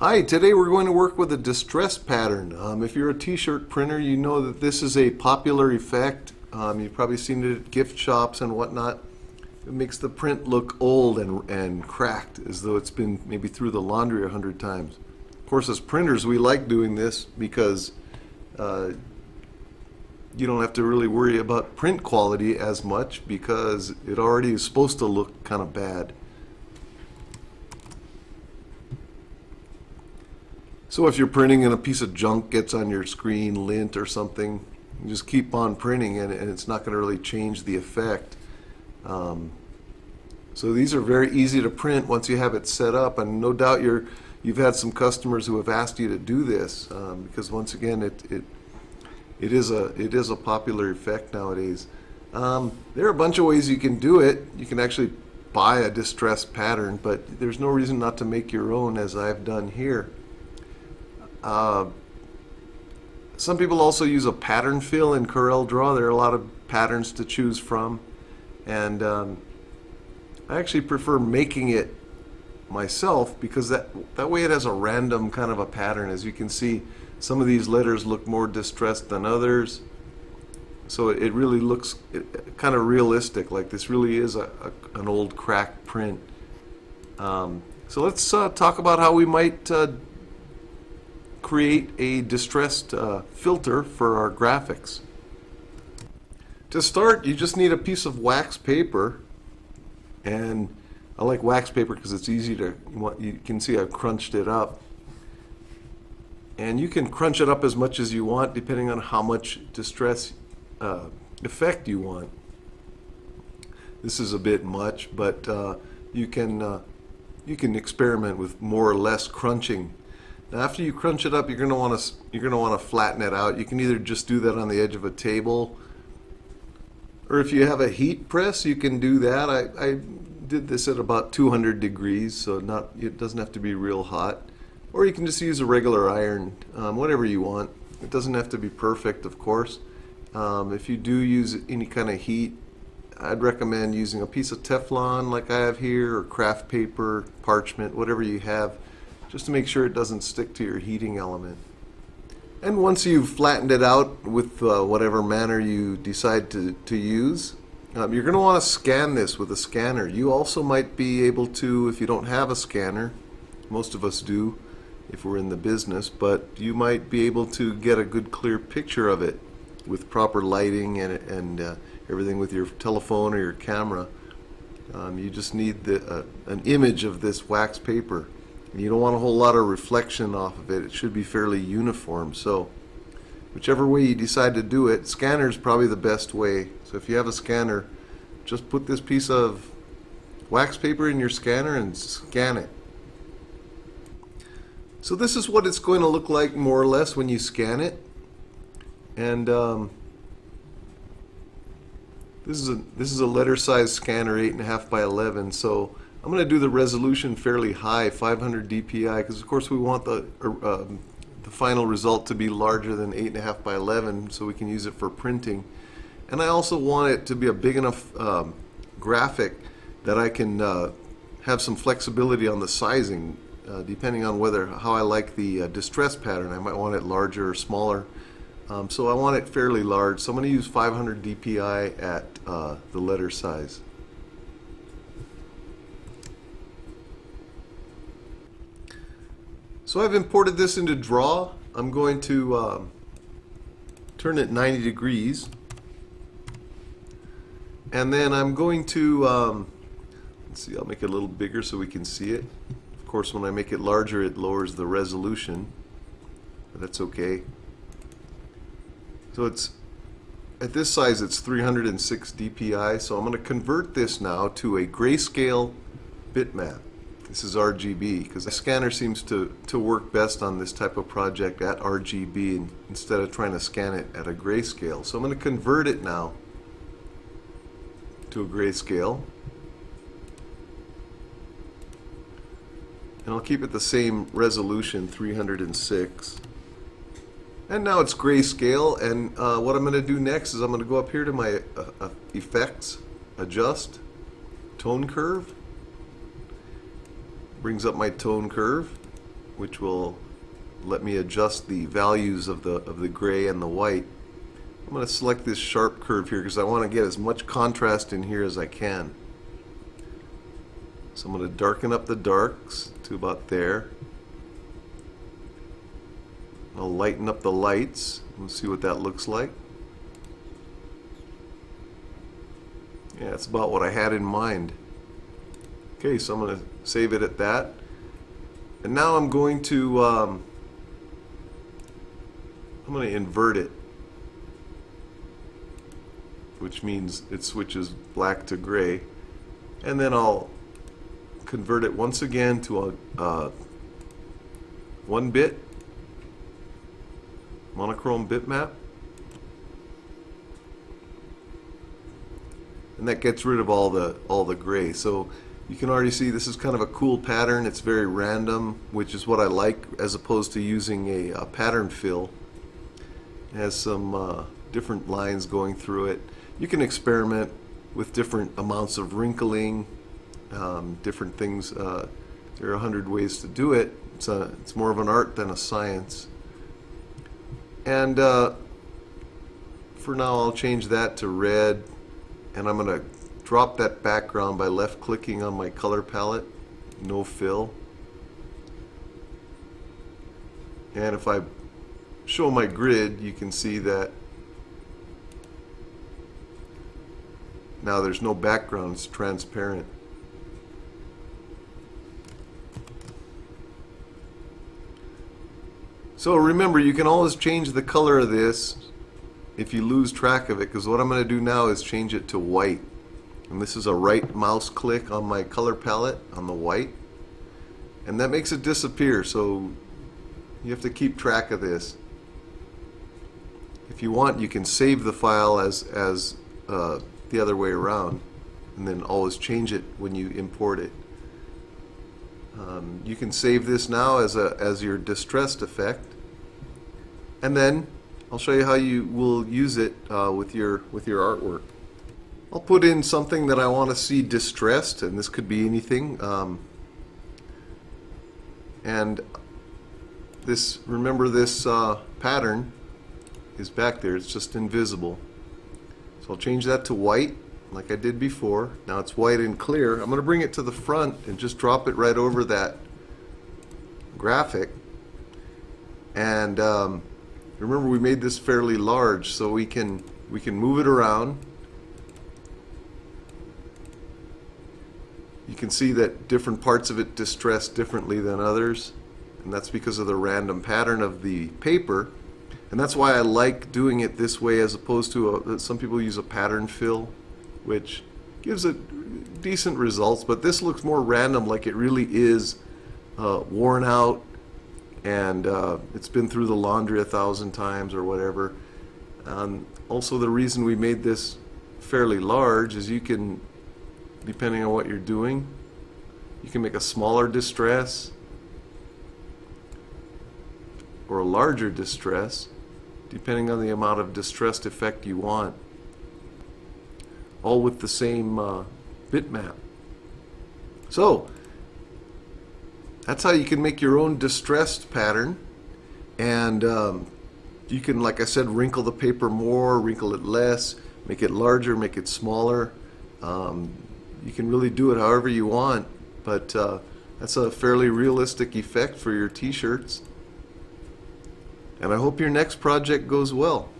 Hi, today we're going to work with a distress pattern. If you're a t-shirt printer, you know that this is a popular effect. You've probably seen it at gift shops and whatnot. It makes the print look old and cracked, as though it's been maybe through the laundry 100 times. Of course, as printers, we like doing this because you don't have to really worry about print quality as much because it already is supposed to look kind of bad. So if you're printing and a piece of junk gets on your screen, lint or something, you just keep on printing and it's not going to really change the effect. So these are very easy to print once you have it set up, and no doubt you've had some customers who have asked you to do this because once again it is a popular effect nowadays. There are a bunch of ways you can do it. You can actually buy a distress pattern, but there's no reason not to make your own, as I've done here. Some people also use a pattern fill in CorelDraw. There are a lot of patterns to choose from, and I actually prefer making it myself because that way it has a random kind of a pattern. As you can see, some of these letters look more distressed than others, so it really looks kind of realistic, like this really is an old cracked print. So let's talk about how we might create a distressed filter for our graphics. To start, you just need a piece of wax paper, and I like wax paper because it's easy to, you can see I've crunched it up, and you can crunch it up as much as you want depending on how much distress effect you want. This is a bit much, but you can experiment with more or less crunching. Now, after you crunch it up, you're going to want to flatten it out. You can either just do that on the edge of a table, or if you have a heat press, you can do that. I did this at about 200 degrees, so it doesn't have to be real hot. Or you can just use a regular iron, whatever you want. It doesn't have to be perfect, of course. If you do use any kind of heat, I'd recommend using a piece of Teflon like I have here, or craft paper, parchment, whatever you have, just to make sure it doesn't stick to your heating element. And once you've flattened it out with whatever manner you decide to use, you're going to want to scan this with a scanner. You also might be able to, if you don't have a scanner, most of us do if we're in the business, but you might be able to get a good clear picture of it with proper lighting and everything with your telephone or your camera. You just need an image of this wax paper. You don't want a whole lot of reflection off of it. It should be fairly uniform. So whichever way you decide to do it, scanner is probably the best way. So if you have a scanner, just put this piece of wax paper in your scanner and scan it. So this is what it's going to look like more or less when you scan it. And this is a letter size scanner, 8.5 by 11. So I'm going to do the resolution fairly high, 500 dpi, because of course we want the final result to be larger than 8.5 by 11 so we can use it for printing. And I also want it to be a big enough graphic that I can have some flexibility on the sizing, depending on how I like the distress pattern. I might want it larger or smaller. So I want it fairly large. So I'm going to use 500 dpi at the letter size. So I've imported this into Draw. I'm going to turn it 90 degrees. And then I'm going to, let's see, I'll make it a little bigger so we can see it. Of course, when I make it larger, it lowers the resolution, but that's okay. So it's, at this size, it's 306 dpi. So I'm going to convert this now to a grayscale bitmap. This is RGB because the scanner seems to work best on this type of project at RGB instead of trying to scan it at a grayscale. So I'm going to convert it now to a grayscale, and I'll keep it the same resolution, 306. And now it's grayscale, and what I'm going to do next is I'm going to go up here to my effects, adjust, tone curve. Brings up my tone curve. which will let me adjust the values of the gray and the white. I'm going to select this sharp curve here because I want to get as much contrast in here as I can. So I'm going to darken up the darks to about there. I'll lighten up the lights. We'll see what that looks like. Yeah, it's about what I had in mind. Okay, so I'm going to save it at that. And now I'm going to invert it, which means it switches black to gray. And then I'll convert it once again to a 1-bit monochrome bitmap. And that gets rid of all the gray. So you can already see this is kind of a cool pattern. It's very random, which is what I like, as opposed to using a pattern fill. It has some different lines going through it. You can experiment with different amounts of wrinkling, different things. There are 100 ways to do it. It's more of an art than a science. And for now I'll change that to red, and I'm going to drop that background by left clicking on my color palette, no fill. And if I show my grid, you can see that now there's no background, it's transparent. So remember, you can always change the color of this if you lose track of it, because what I'm going to do now is change it to white. And this is a right mouse click on my color palette on the white, and that makes it disappear, so you have to keep track of this. If you want, you can save the file as the other way around, and then always change it when you import it. You can save this now as your distressed effect, and then I'll show you how you will use it with your artwork. I'll put in something that I want to see distressed, and this could be anything. And this, remember, this pattern is back there. It's just invisible. So I'll change that to white, like I did before. Now it's white and clear. I'm going to bring it to the front and just drop it right over that graphic. And remember, we made this fairly large, so we can move it around. You can see that different parts of it distress differently than others, and that's because of the random pattern of the paper. And that's why I like doing it this way, as opposed to some people use a pattern fill, which gives it decent results, but this looks more random, like it really is worn out, and it's been through the laundry 1,000 times or whatever. Also, the reason we made this fairly large is you can, depending on what you're doing, you can make a smaller distress or a larger distress, depending on the amount of distressed effect you want, all with the same bitmap. So that's how you can make your own distressed pattern, and you can, like I said, wrinkle the paper more, wrinkle it less, make it larger, make it smaller. You can really do it however you want, but that's a fairly realistic effect for your t-shirts. And I hope your next project goes well.